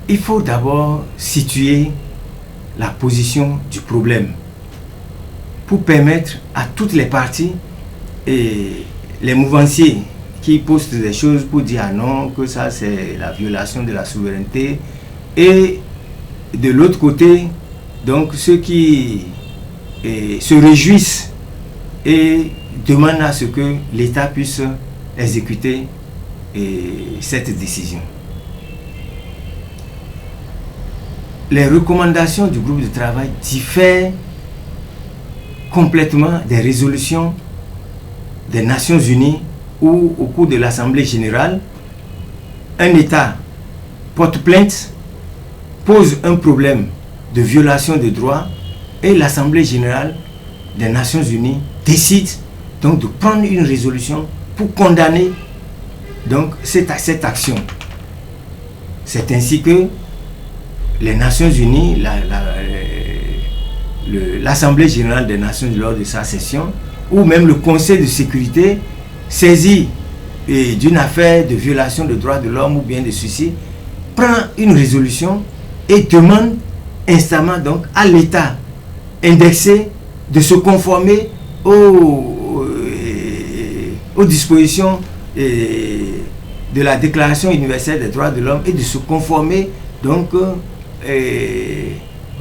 il faut d'abord situer la position du problème pour permettre à toutes les parties et les mouvanciers qui postent des choses pour dire ah non, que ça c'est la violation de la souveraineté, et de l'autre côté, donc ceux qui se réjouissent et demandent à ce que l'État puisse exécuter cette décision. Les recommandations du groupe de travail diffèrent complètement des résolutions des Nations Unies où, au cours de l'Assemblée générale, un État porte plainte, pose un problème de violation des droits et l'Assemblée générale des Nations Unies décide donc de prendre une résolution pour condamner donc cette action. C'est ainsi que les Nations Unies, l'Assemblée générale des Nations Unies lors de sa session, ou même le Conseil de sécurité, saisi d'une affaire de violation des droits de l'homme ou bien de ceci, prend une résolution et demande instamment donc à l'État indexé de se conformer aux dispositions de la Déclaration universelle des droits de l'homme et de se conformer donc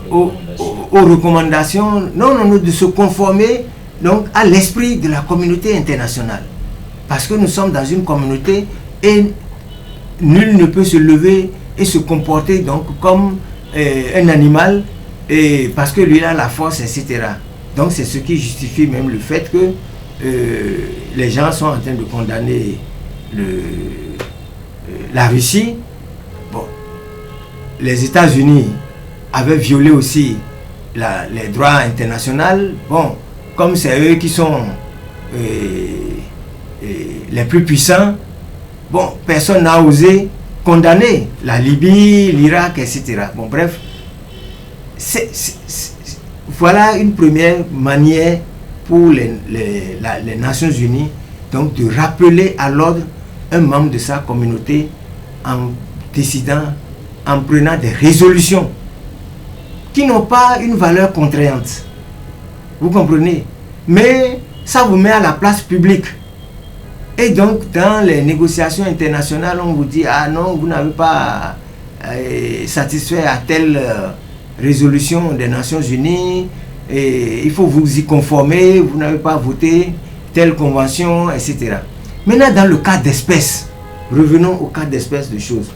aux recommandations, de se conformer donc à l'esprit de la communauté internationale. Parce que nous sommes dans une communauté et nul ne peut se lever et se comporter donc comme un animal, et parce que lui a la force, etc. Donc c'est ce qui justifie même le fait que les gens sont en train de condamner la Russie. Bon, les États-Unis avaient violé aussi les droits internationaux. Bon, comme c'est eux qui sont les plus puissants, bon, personne n'a osé condamner la Libye, l'Irak, etc. Bon, bref, voilà une première manière pour les Nations Unies donc de rappeler à l'ordre un membre de sa communauté en décidant, en prenant des résolutions qui n'ont pas une valeur contraignante. Vous comprenez? Mais ça vous met à la place publique. Et donc, dans les négociations internationales, on vous dit, ah non, vous n'avez pas satisfait à telle résolution des Nations Unies, et il faut vous y conformer, vous n'avez pas voté telle convention, etc. Maintenant, dans le cas d'espèce, revenons au cas d'espèce de choses.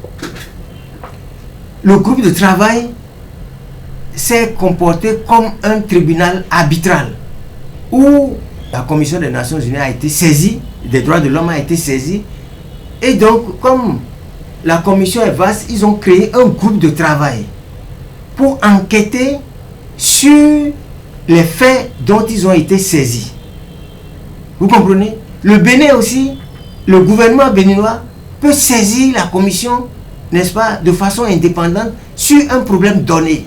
Le groupe de travail s'est comporté comme un tribunal arbitral où la Commission des Nations Unies a été saisie, des droits de l'homme a été saisie, et donc comme la commission est vaste, ils ont créé un groupe de travail pour enquêter sur les faits dont ils ont été saisis. Vous comprenez? Le Bénin aussi, le gouvernement béninois peut saisir la commission, n'est-ce pas, de façon indépendante sur un problème donné.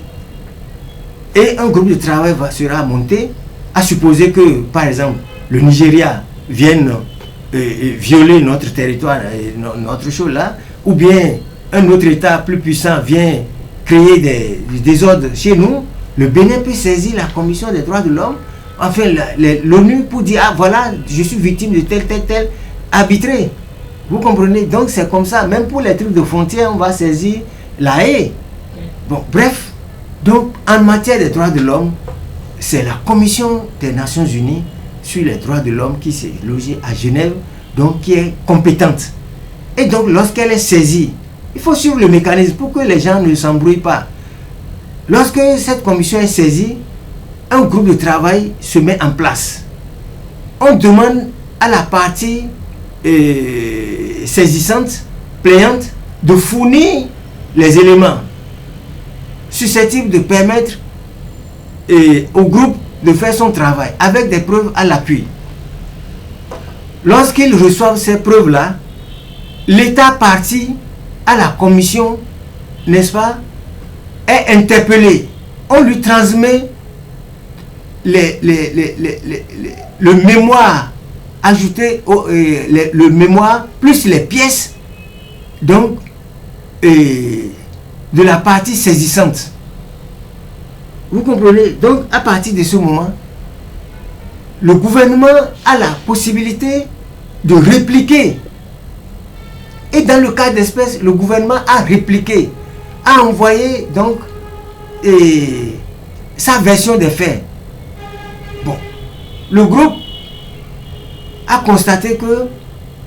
Et un groupe de travail sera monté, à supposer que, par exemple, le Nigeria vienne violer notre territoire, notre chose là, ou bien un autre État plus puissant vient créer des désordres chez nous, le Bénin peut saisir la Commission des droits de l'homme, enfin l'ONU, pour dire, ah voilà, je suis victime de tel, arbitrer. Vous comprenez? Donc c'est comme ça, même pour les trucs de frontières, on va saisir la haie. Bon, bref, donc en matière des droits de l'homme, c'est la Commission des Nations Unies sur les droits de l'homme qui s'est logée à Genève, donc qui est compétente. Et donc lorsqu'elle est saisie, il faut suivre le mécanisme pour que les gens ne s'embrouillent pas. Lorsque cette commission est saisie, un groupe de travail se met en place. On demande à la partie saisissante, plaignante, de fournir les éléments susceptibles de permettre au groupe de faire son travail avec des preuves à l'appui. Lorsqu'ils reçoivent ces preuves-là, l'État parti à la commission, n'est-ce pas, est interpellé. On lui transmet le mémoire ajouté, le mémoire plus les pièces donc de la partie saisissante. Vous comprenez? Donc, à partir de ce moment, le gouvernement a la possibilité de répliquer. Et dans le cas d'espèce, le gouvernement a répliqué, a envoyé donc sa version des faits. Bon, le groupe a constaté que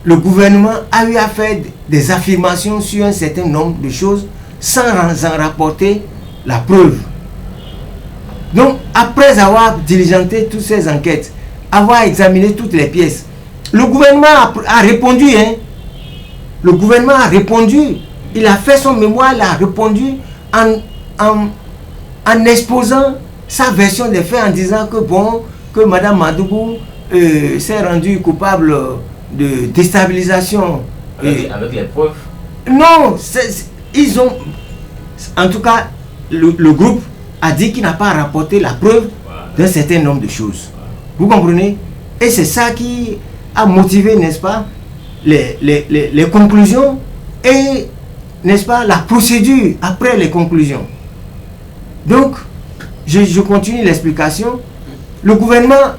le gouvernement a eu à faire des affirmations sur un certain nombre de choses sans en rapporter la preuve. Donc, après avoir diligenté toutes ces enquêtes, avoir examiné toutes les pièces, le gouvernement a répondu. Le gouvernement a répondu. Il a fait son mémoire, il a répondu en exposant sa version des faits, en disant que bon, que Mme Madougou s'est rendue coupable de déstabilisation. Avec les preuves? Non, ils ont... En tout cas, le groupe a dit qu'il n'a pas rapporté la preuve d'un certain nombre de choses. Vous comprenez? Et c'est ça qui a motivé, n'est-ce pas, les conclusions et, n'est-ce pas, la procédure après les conclusions. Donc, je continue l'explication. Le gouvernement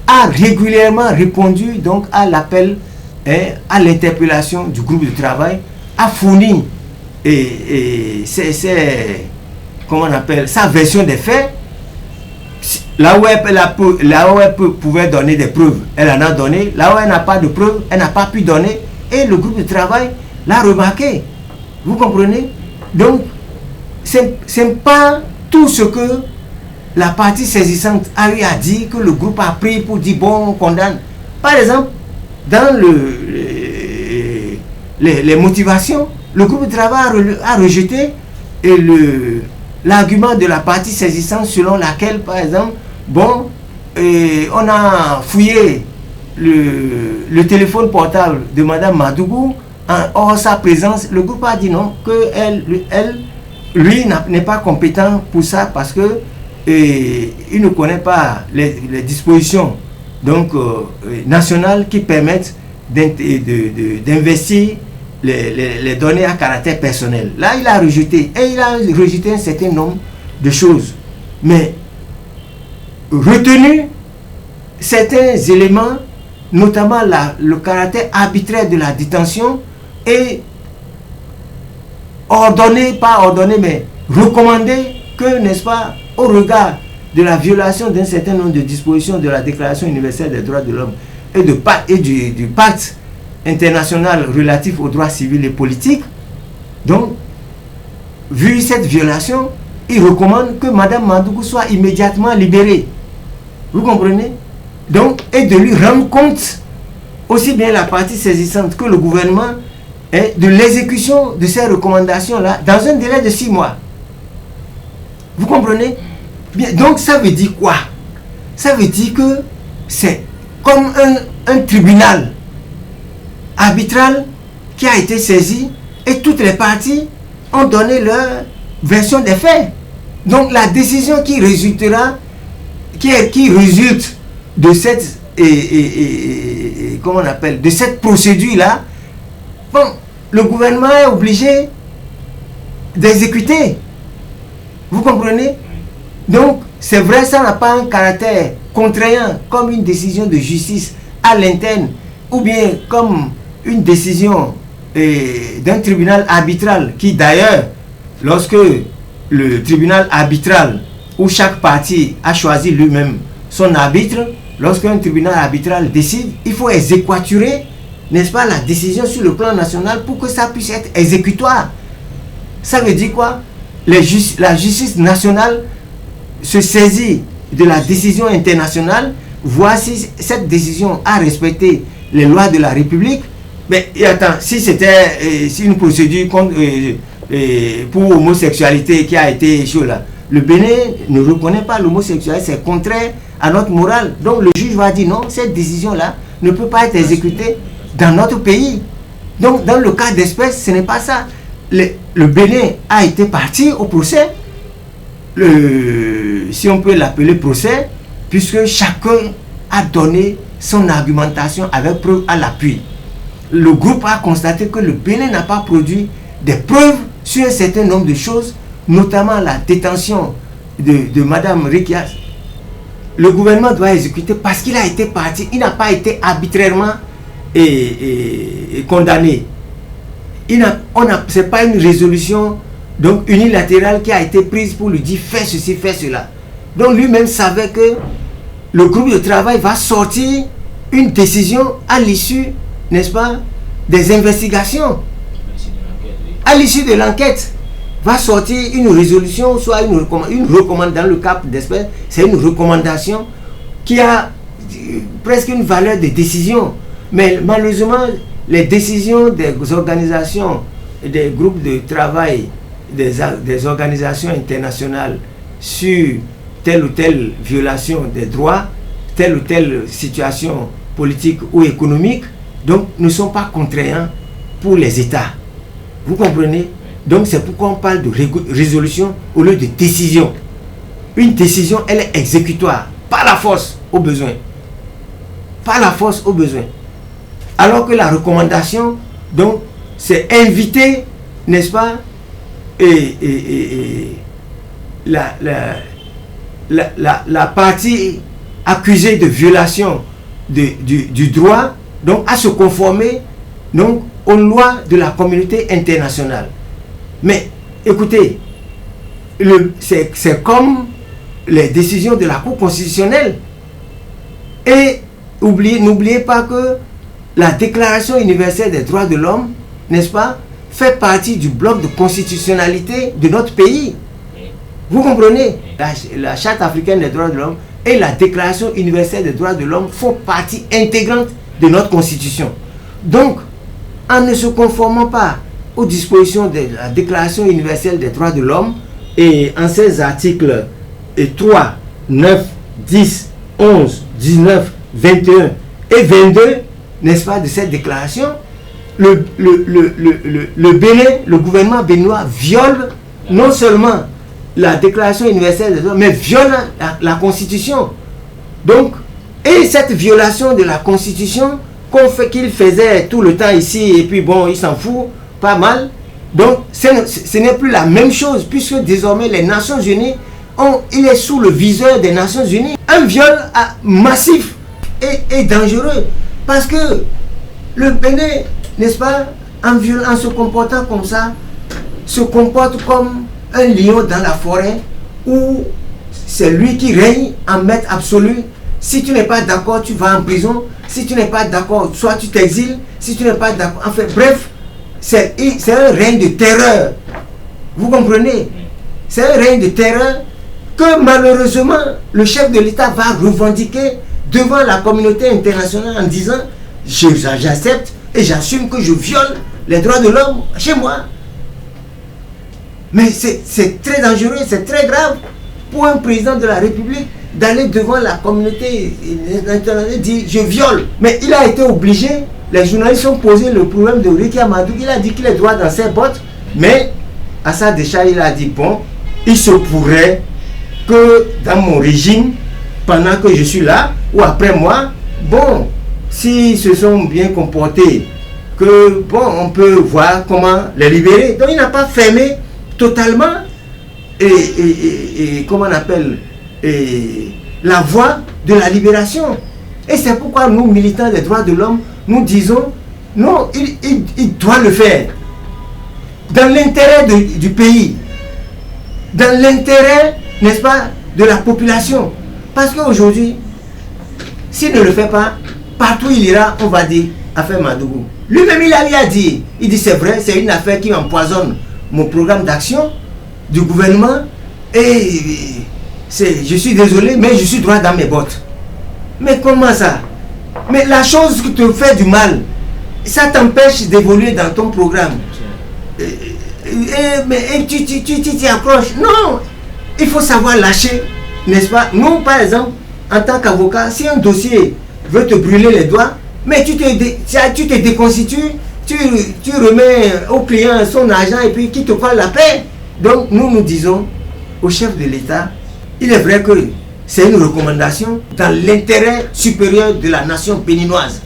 a régulièrement répondu donc à l'appel, à l'interpellation du groupe de travail, a fourni comment on appelle, sa version des faits. Là où elle pouvait donner des preuves, elle en a donné. Là où elle n'a pas de preuves, elle n'a pas pu donner. Et le groupe de travail l'a remarqué. Vous comprenez? Donc, c'est pas tout ce que la partie saisissante a eu à dire que le groupe a pris pour dire bon, on condamne. Par exemple, dans les motivations, le groupe de travail a rejeté l'argument de la partie saisissante selon laquelle, par exemple, bon, on a fouillé le téléphone portable de Mme Madougou hors sa présence. Le groupe a dit non, que lui n'est pas compétent pour ça parce que il ne connaît pas les dispositions donc nationales qui permettent d'investir les données à caractère personnel. Là, il a rejeté. Et il a rejeté un certain nombre de choses. Mais retenu certains éléments, notamment le caractère arbitraire de la détention et ordonné, pas ordonné, mais recommandé que, n'est-ce pas, au regard de la violation d'un certain nombre de dispositions de la Déclaration universelle des droits de l'homme et du pacte international relatif aux droits civils et politiques. Donc, vu cette violation, il recommande que Mme Madougou soit immédiatement libérée. Vous comprenez? Donc, et de lui rendre compte, aussi bien la partie saisissante que le gouvernement, de l'exécution de ces recommandations-là dans un délai de 6 mois. Vous comprenez? Bien, donc, ça veut dire quoi? Ça veut dire que c'est comme un tribunal arbitral qui a été saisi et toutes les parties ont donné leur version des faits. Donc la décision qui résultera, qui résulte de cette comment on appelle, de cette procédure là, bon, le gouvernement est obligé d'exécuter. Vous comprenez? Donc c'est vrai, ça n'a pas un caractère contraignant comme une décision de justice à l'interne ou bien comme une décision d'un tribunal arbitral qui d'ailleurs, lorsque le tribunal arbitral où chaque partie a choisi lui-même son arbitre, lorsqu'un tribunal arbitral décide, il faut exéquaturer, n'est-ce pas, la décision sur le plan national pour que ça puisse être exécutoire. Ça veut dire quoi? La justice nationale se saisit de la décision internationale, voit si cette décision a respecté les lois de la République. Mais attends, si c'était une procédure pour homosexualité qui a été chaud là, le Bénin ne reconnaît pas l'homosexualité, c'est contraire à notre morale. Donc le juge va dire non, cette décision-là ne peut pas être exécutée dans notre pays. Donc dans le cas d'espèce, ce n'est pas ça. Le Bénin a été parti au procès, si on peut l'appeler procès, puisque chacun a donné son argumentation avec preuve à l'appui. Le groupe a constaté que le Bénin n'a pas produit des preuves sur un certain nombre de choses, notamment la détention de Madame Rikias. Le gouvernement doit exécuter parce qu'il a été parti, il n'a pas été arbitrairement condamné. Ce n'est pas une résolution donc unilatérale qui a été prise pour lui dire fais ceci, fais cela. Donc lui-même savait que le groupe de travail va sortir une décision à l'issue, n'est-ce pas, des investigations. À l'issue de l'enquête, va sortir une résolution, soit une recommandation, dans le cas d'espèce, c'est une recommandation qui a presque une valeur de décision. Mais malheureusement, les décisions des organisations, des groupes de travail, des organisations internationales sur telle ou telle violation des droits, telle ou telle situation politique ou économique, donc ne sont pas contraignants pour les États. Vous comprenez? Donc c'est pourquoi on parle de résolution au lieu de décision. Une décision, elle est exécutoire, par la force au besoin. Par la force au besoin. Alors que la recommandation, donc, c'est inviter, n'est-ce pas, la partie accusée de violation du droit, donc à se conformer donc, aux lois de la communauté internationale. Mais écoutez, c'est comme les décisions de la Cour constitutionnelle. Et n'oubliez pas que la Déclaration universelle des droits de l'homme, n'est-ce pas, fait partie du bloc de constitutionnalité de notre pays. Vous comprenez? La Charte africaine des droits de l'homme et la Déclaration universelle des droits de l'homme font partie intégrante de notre constitution. Donc, en ne se conformant pas aux dispositions de la Déclaration universelle des droits de l'homme et en ses articles 3, 9, 10, 11, 19, 21 et 22, n'est-ce pas, de cette déclaration, le Bénin, le gouvernement béninois viole non seulement la Déclaration universelle des droits, mais viole la Constitution. Donc, et cette violation de la Constitution qu'il faisait tout le temps ici, et puis bon, il s'en fout, pas mal. Donc, ce n'est plus la même chose, puisque désormais les Nations Unies, il est sous le viseur des Nations Unies. Un viol massif et dangereux, parce que le Bénin, n'est-ce pas, en se comportant comme ça, se comporte comme un lion dans la forêt, où c'est lui qui règne en maître absolu. Si tu n'es pas d'accord, tu vas en prison. Si tu n'es pas d'accord, soit tu t'exiles. Si tu n'es pas d'accord, enfin bref, c'est un règne de terreur. Vous comprenez? C'est un règne de terreur que malheureusement le chef de l'État va revendiquer devant la communauté internationale en disant j'accepte et j'assume que je viole les droits de l'homme chez moi. Mais c'est très dangereux, c'est très grave pour un président de la République d'aller devant la communauté internationale et dire je viole. Mais il a été obligé, les journalistes ont posé le problème de Ricky Amadou, il a dit qu'il est droit dans ses bottes, mais à sa décharge il a dit bon, il se pourrait que dans mon régime, pendant que je suis là, ou après moi, bon, s'ils se sont bien comportés, que bon, on peut voir comment les libérer. Donc il n'a pas fermé totalement et comment on appelle la voie de la libération. Et c'est pourquoi nous, militants des droits de l'homme, nous disons non, il doit le faire dans l'intérêt du pays, dans l'intérêt, n'est-ce pas, de la population. Parce qu'aujourd'hui, s'il ne le fait pas, partout il ira, on va dire affaire Madougou. Lui-même il a dit, il dit c'est vrai, c'est une affaire qui empoisonne mon programme d'action du gouvernement et je suis désolé, mais je suis droit dans mes bottes. Mais comment ça? Mais la chose qui te fait du mal, ça t'empêche d'évoluer dans ton programme. Mais tu t'y accroches. Non, il faut savoir lâcher, n'est-ce pas? Nous, par exemple, en tant qu'avocat, si un dossier veut te brûler les doigts, mais tu te déconstitues, tu remets au client son argent et puis qui te parle la paix. Donc nous disons au chef de l'État, il est vrai que c'est une recommandation dans l'intérêt supérieur de la nation béninoise.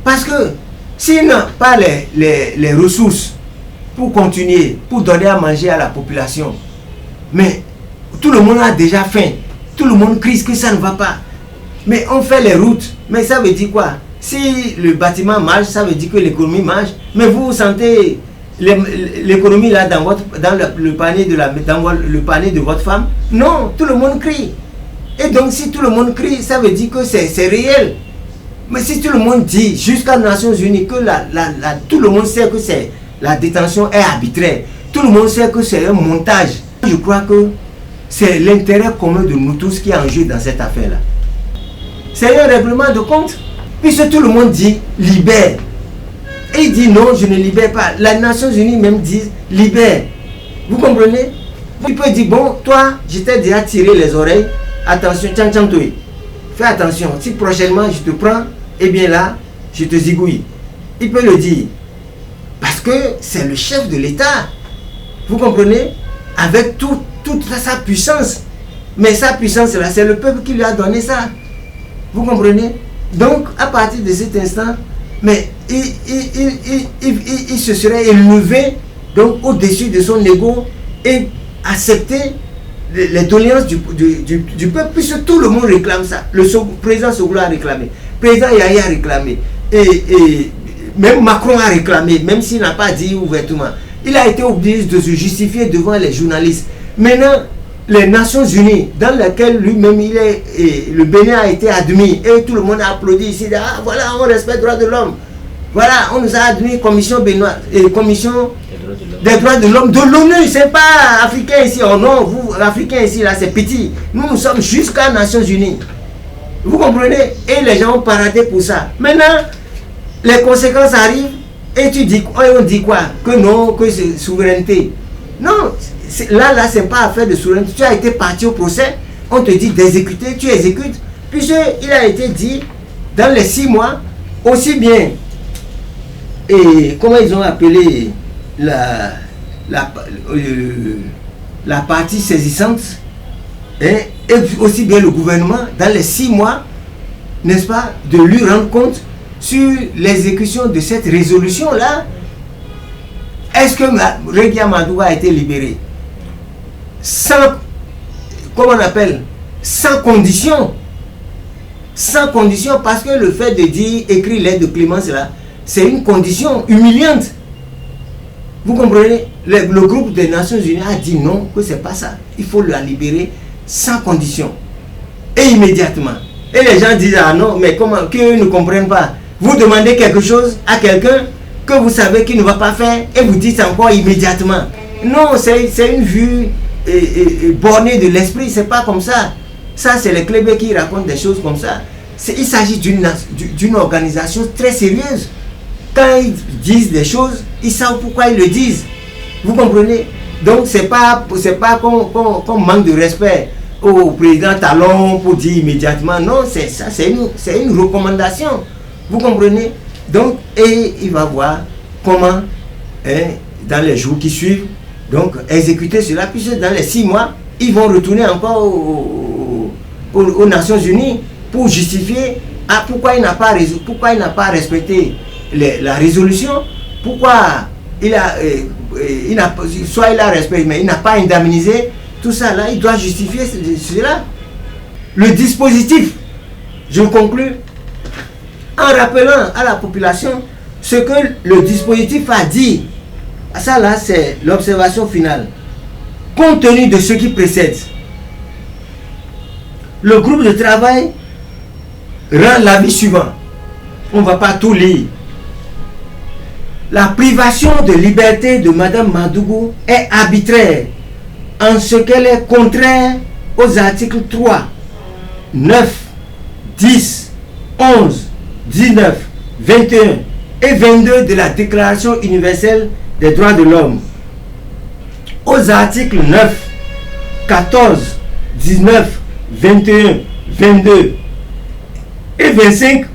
Parce que s'il n'a pas les ressources pour continuer, pour donner à manger à la population. Mais tout le monde a déjà faim. Tout le monde crie que ça ne va pas. Mais on fait les routes. Mais ça veut dire quoi? Si le bâtiment marche, ça veut dire que l'économie marche. Mais vous sentez l'économie là dans le panier le panier de votre femme? Non, tout le monde crie. Et donc si tout le monde crie, ça veut dire que c'est réel. Mais si tout le monde dit jusqu'à Nations Unies que tout le monde sait que la détention est arbitraire, tout le monde sait que c'est un montage, je crois que c'est l'intérêt commun de nous tous qui est en jeu dans cette affaire-là. C'est un règlement de compte. Puisque tout le monde dit libère. Et il dit non, je ne libère pas. Les Nations Unies même disent libère. Vous comprenez? Il peut dire bon, toi, je t'ai déjà tiré les oreilles. Attention, fais attention. Si prochainement je te prends, eh bien là, je te zigouille. Il peut le dire. Parce que c'est le chef de l'État. Vous comprenez? Avec toute sa puissance. Mais sa puissance là, c'est le peuple qui lui a donné ça. Vous comprenez? Donc, à partir de cet instant, mais il se serait élevé donc au-dessus de son ego et accepter les doléances du peuple, puisque tout le monde réclame ça. Le président Soglo a réclamé, le président Yahya a réclamé, et même Macron a réclamé, même s'il n'a pas dit ouvertement. Il a été obligé de se justifier devant les journalistes. Maintenant, les Nations Unies, dans lesquelles lui-même le Bénin a été admis, et tout le monde a applaudi ici, ah voilà, on respecte les droits de l'homme. Voilà, on nous a admis commission béninoise, commission des droits de l'homme de l'ONU, c'est pas africain ici, oh non, vous, africain ici, là, c'est petit. Nous sommes jusqu'à Nations Unies. Vous comprenez? Et les gens ont paradé pour ça. Maintenant, les conséquences arrivent, et on dit quoi? Que non, que c'est souveraineté. Non, là, c'est pas affaire de souveraineté. Tu as été parti au procès, on te dit d'exécuter, tu exécutes. Puisqu'il a été dit, dans les 6 mois, aussi bien, et comment ils ont appelé la partie saisissante, et aussi bien le gouvernement, dans les 6 mois, n'est-ce pas, de lui rendre compte sur l'exécution de cette résolution-là. Est-ce que Reguia Amadou a été libéré sans, comment on appelle, sans condition? Sans condition, parce que le fait de dire écrire l'aide de clémence là, c'est une condition humiliante. Vous comprenez? Le groupe des Nations Unies a dit non, que c'est pas ça. Il faut la libérer sans condition. Et immédiatement. Et les gens disent ah non, mais comment, qu'ils ne comprennent pas. Vous demandez quelque chose à quelqu'un que vous savez qu'il ne va pas faire et vous dites encore immédiatement. Non, c'est une vue bornée de l'esprit, c'est pas comme ça. Ça, c'est les Clébés qui racontent des choses comme ça. Il s'agit d'une organisation très sérieuse. Quand ils disent des choses, ils savent pourquoi ils le disent. Vous comprenez? Donc, c'est pas qu'on manque de respect au président Talon pour dire immédiatement. Non, c'est une recommandation. Vous comprenez? Donc, et il va voir comment, dans les jours qui suivent, donc exécuter cela, puisque dans les 6 mois, ils vont retourner encore aux Nations Unies pour justifier pourquoi il n'a pas respecté la résolution, pourquoi soit il a respecté, mais il n'a pas indemnisé, tout ça là, il doit justifier cela. Le dispositif, je conclus, en rappelant à la population ce que le dispositif a dit. Ça là, c'est l'observation finale. Compte tenu de ce qui précède, le groupe de travail rend l'avis suivant. On ne va pas tout lire. La privation de liberté de Mme Madougou est arbitraire en ce qu'elle est contraire aux articles 3, 9, 10, 11, 19, 21 et 22 de la Déclaration universelle des droits de l'homme, aux articles 9, 14, 19, 21, 22 et 25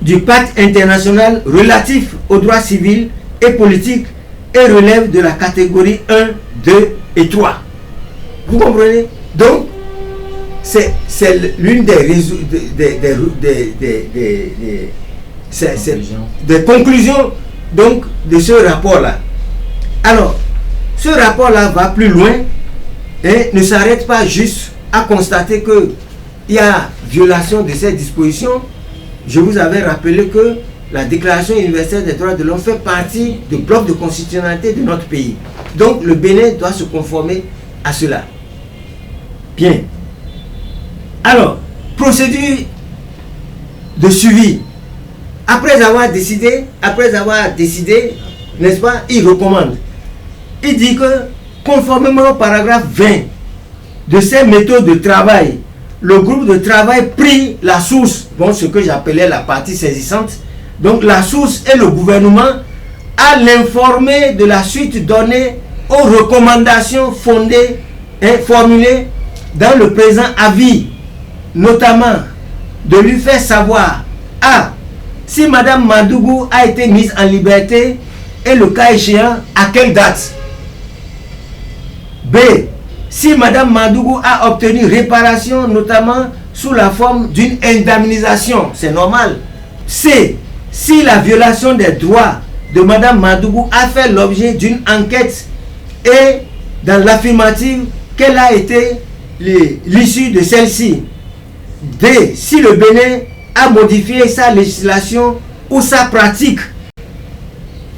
du pacte international relatif aux droits civils et politiques et relève de la catégorie 1, 2 et 3. Vous comprenez? Donc, c'est l'une des conclusions donc, de ce rapport-là. Alors, ce rapport-là va plus loin et ne s'arrête pas juste à constater qu'il y a violation de ces dispositions. Je vous avais rappelé que la Déclaration universelle des droits de l'homme fait partie du bloc de constitutionnalité de notre pays. Donc le Bénin doit se conformer à cela. Bien. Alors, procédure de suivi. Après avoir décidé, n'est-ce pas, il recommande. Il dit que, conformément au paragraphe 20 de ces méthodes de travail, le groupe de travail prit la source, bon, ce que j'appelais la partie saisissante. Donc la source est le gouvernement à l'informer de la suite donnée aux recommandations fondées et formulées dans le présent avis, notamment de lui faire savoir A. Si Madame Madougou a été mise en liberté et le cas échéant, à quelle date? B. Si Madame Madougou a obtenu réparation, notamment sous la forme d'une indemnisation, c'est normal. C. Si la violation des droits de Madame Madougou a fait l'objet d'une enquête et dans l'affirmative, quelle a été l'issue de celle-ci. D. Si le Bénin a modifié sa législation ou sa pratique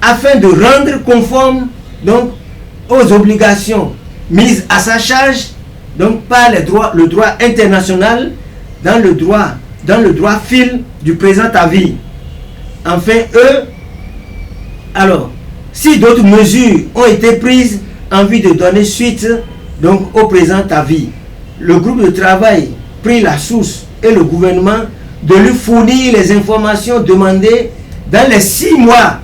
afin de rendre conforme donc aux obligations mises à sa charge donc par le droit international dans le droit fil du présent avis. Enfin, alors, si d'autres mesures ont été prises en vue de donner suite donc au présent avis, le groupe de travail prit la source et le gouvernement de lui fournir les informations demandées dans les 6 mois.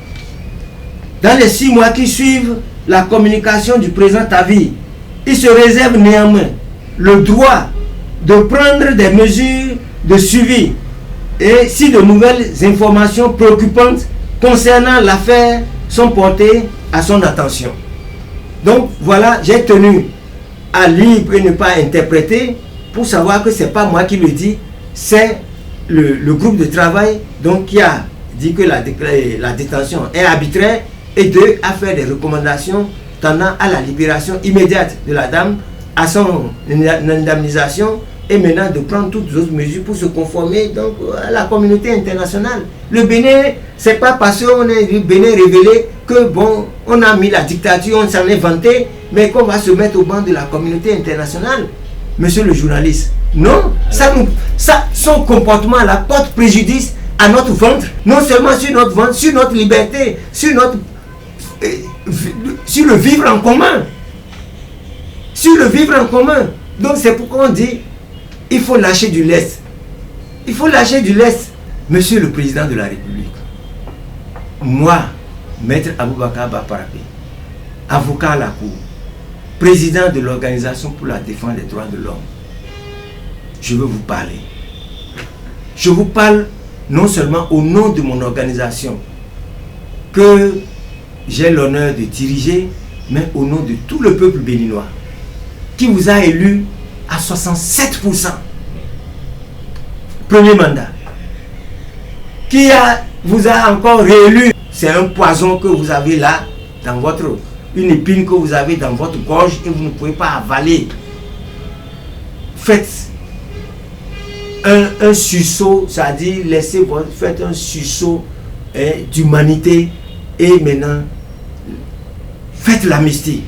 Dans les 6 mois qui suivent la communication du présent avis, il se réserve néanmoins le droit de prendre des mesures de suivi et si de nouvelles informations préoccupantes concernant l'affaire sont portées à son attention. Donc voilà, j'ai tenu à lire et ne pas interpréter pour savoir que ce n'est pas moi qui le dis, c'est le groupe de travail donc, qui a dit que la détention est arbitraire et a fait des recommandations tendant à la libération immédiate de la dame, à son indemnisation et maintenant de prendre toutes les autres mesures pour se conformer donc, à la communauté internationale. Le Bénin, c'est pas parce qu'on est du Bénin révélé que bon, on a mis la dictature, on s'en est vanté, mais qu'on va se mettre au banc de la communauté internationale. Monsieur le journaliste, non, son comportement là porte préjudice à notre ventre, non seulement sur notre ventre, sur notre liberté, sur le vivre en commun. Sur le vivre en commun. Donc c'est pourquoi on dit il faut lâcher du lest. Il faut lâcher du lest. Monsieur le Président de la République, moi, Maître Aboubakar Baparapé, avocat à la Cour, président de l'Organisation pour la défense des droits de l'homme, je veux vous parler. Je vous parle non seulement au nom de mon organisation que j'ai l'honneur de diriger, mais au nom de tout le peuple béninois qui vous a élu à 67%. Premier mandat. Qui vous a encore réélu. C'est un poison que vous avez là, une épine que vous avez dans votre gorge et vous ne pouvez pas avaler. Faites un sursaut, c'est-à-dire faites un sursaut d'humanité et maintenant faites l'amnistie.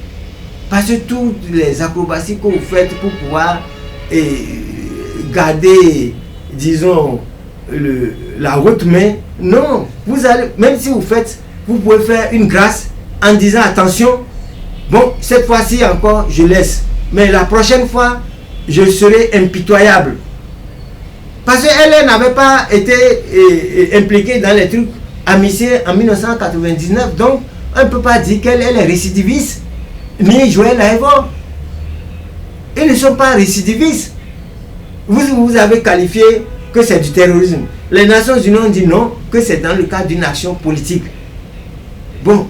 Parce que toutes les acrobaties que vous faites pour pouvoir garder, disons, la haute main, non, vous allez, même si vous pouvez faire une grâce en disant attention, bon, cette fois-ci encore, je laisse. Mais la prochaine fois, je serai impitoyable. Parce qu'elle n'avait pas été impliquée dans les trucs amitiés en 1999, donc on ne peut pas dire qu'elle est récidiviste, ni Joël Aïvo. Ils ne sont pas récidivistes. Vous avez qualifié que c'est du terrorisme. Les Nations Unies ont dit non, que c'est dans le cadre d'une action politique. Bon,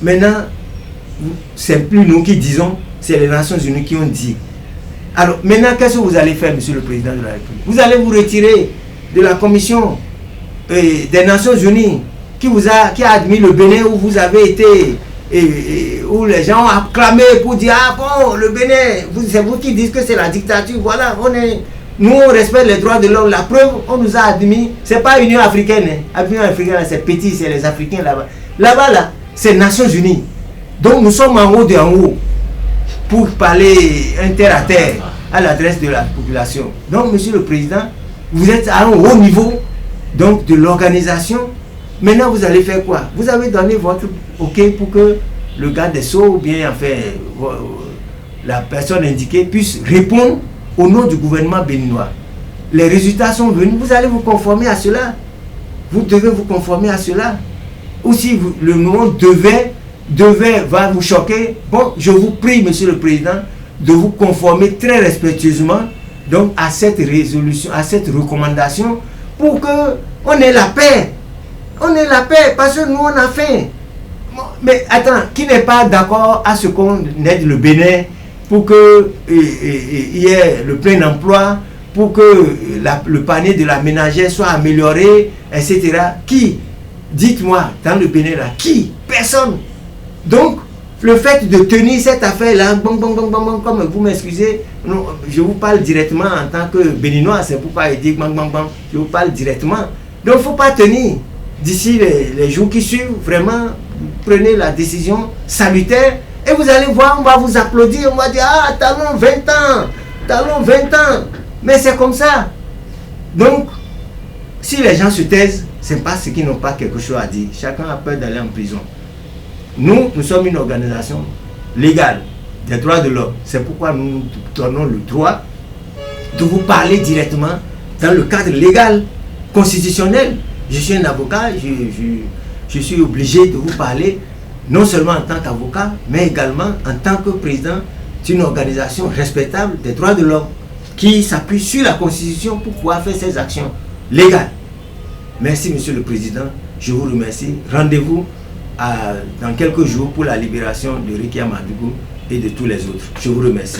maintenant, c'est plus nous qui disons, c'est les Nations Unies qui ont dit. Alors, maintenant, qu'est-ce que vous allez faire, Monsieur le Président de la République? Vous allez vous retirer de la Commission des Nations Unies qui a admis le Bénin où vous avez été où les gens ont acclamé pour dire ah bon, le Bénin, c'est vous qui dites que c'est la dictature, voilà, nous on respecte les droits de l'homme, la preuve, on nous a admis, c'est pas Union africaine, hein. L'Union africaine c'est petit, c'est les Africains là-bas. Là-bas là, c'est Nations Unies. Donc nous sommes en haut de en haut pour parler terre à terre à l'adresse de la population. Donc Monsieur le Président, vous êtes à un haut niveau donc de l'organisation. Maintenant vous allez faire quoi? Vous avez donné votre OK pour que le garde des Sceaux ou bien enfin la personne indiquée puisse répondre au nom du gouvernement béninois. Les résultats sont venus, vous allez vous conformer à cela. Vous devez vous conformer à cela. Ou si le monde va vous choquer, bon, je vous prie, Monsieur le Président, de vous conformer très respectueusement donc à cette résolution, à cette recommandation, pour que on ait la paix. On ait la paix, parce que nous on a faim. Mais attends, qui n'est pas d'accord à ce qu'on aide le Bénin pour que il y ait le plein emploi, pour que le panier de la ménagère soit amélioré, etc. Qui? Dites-moi, dans le Bénin là, qui? Personne. Donc, le fait de tenir cette affaire-là, comme vous m'excusez, je vous parle directement en tant que Béninois, c'est pourquoi il dit je vous parle directement. Donc, il ne faut pas tenir. D'ici les jours qui suivent, vraiment, prenez la décision salutaire et vous allez voir, on va vous applaudir, on va dire, ah, talons 20 ans, talons 20 ans. Mais c'est comme ça. Donc, si les gens se taisent, c'est parce qu'ils n'ont pas quelque chose à dire. Chacun a peur d'aller en prison. Nous sommes une organisation légale des droits de l'homme. C'est pourquoi nous nous donnons le droit de vous parler directement dans le cadre légal, constitutionnel. Je suis un avocat, je suis obligé de vous parler non seulement en tant qu'avocat, mais également en tant que président d'une organisation respectable des droits de l'homme qui s'appuie sur la Constitution pour pouvoir faire ses actions légales. Merci Monsieur le Président, je vous remercie. Rendez-vous dans quelques jours pour la libération de Ricky Amadougou et de tous les autres. Je vous remercie.